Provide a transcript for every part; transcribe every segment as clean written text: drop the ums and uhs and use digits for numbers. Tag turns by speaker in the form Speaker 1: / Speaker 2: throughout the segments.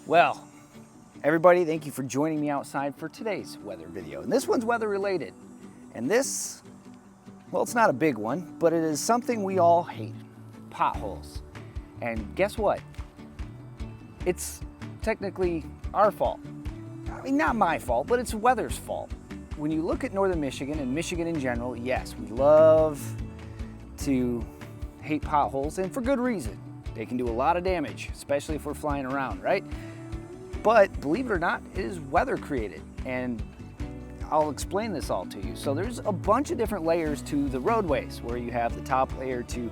Speaker 1: Well, everybody, thank you for joining me outside for today's weather video. And this one's weather related. And this, well, it's not a big one, but it is something we all hate, potholes. And guess what? It's technically our fault. I mean, not my fault, but it's weather's fault. When you look at northern Michigan and Michigan in general, yes, we love to hate potholes, and for good reason. They can do a lot of damage, especially if we're flying around, right? But believe it or not, it is weather created, and I'll explain this all to you. So there's a bunch of different layers to the roadways, where you have the top layer to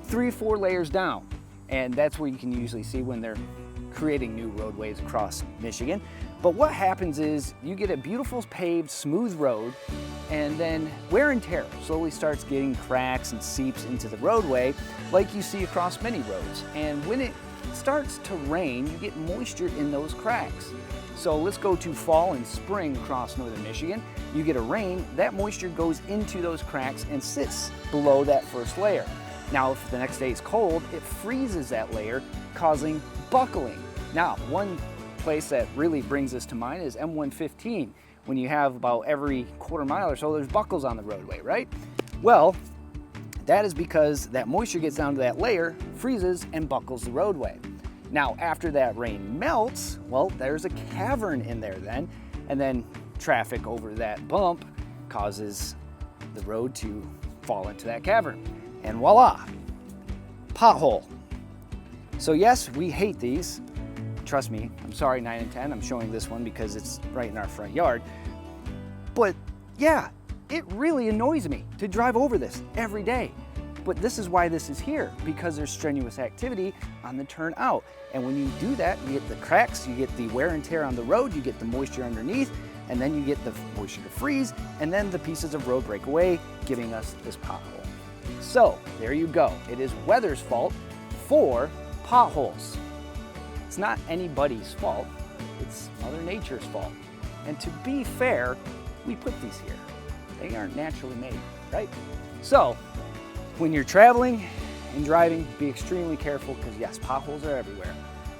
Speaker 1: 3 or 4 layers down, and that's where you can usually see when they're creating new roadways across Michigan. But what happens is you get a beautiful paved, smooth road, and then wear and tear slowly starts getting cracks and seeps into the roadway like you see across many roads. And when it starts to rain, you get moisture in those cracks. So let's go to fall and spring across northern Michigan. You get a rain, that moisture goes into those cracks and sits below that first layer. Now, if the next day is cold, it freezes that layer, causing buckling. Now, one place that really brings this to mind is M115. When you have about every quarter mile or so, there's buckles on the roadway, right? Well, that is because that moisture gets down to that layer, freezes, and buckles the roadway. Now, after that rain melts, well, there's a cavern in there then, and then traffic over that bump causes the road to fall into that cavern. And voila, pothole. So yes, we hate these. Trust me, I'm sorry 9 and 10, I'm showing this one because it's right in our front yard. But yeah, it really annoys me to drive over this every day. But this is why this is here, because there's strenuous activity on the turn out. And when you do that, you get the cracks, you get the wear and tear on the road, you get the moisture underneath, and then you get the moisture to freeze, and then the pieces of road break away, giving us this pothole. So there you go. It is weather's fault for potholes. It's not anybody's fault, it's Mother Nature's fault. And to be fair, we put these here. They aren't naturally made, right? So, when you're traveling and driving, be extremely careful, because yes, potholes are everywhere.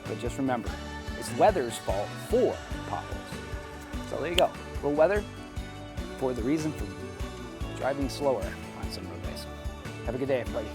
Speaker 1: But just remember, it's weather's fault for potholes. So there you go. A little weather for the reason for driving slower on some roadways. Have a good day, everybody.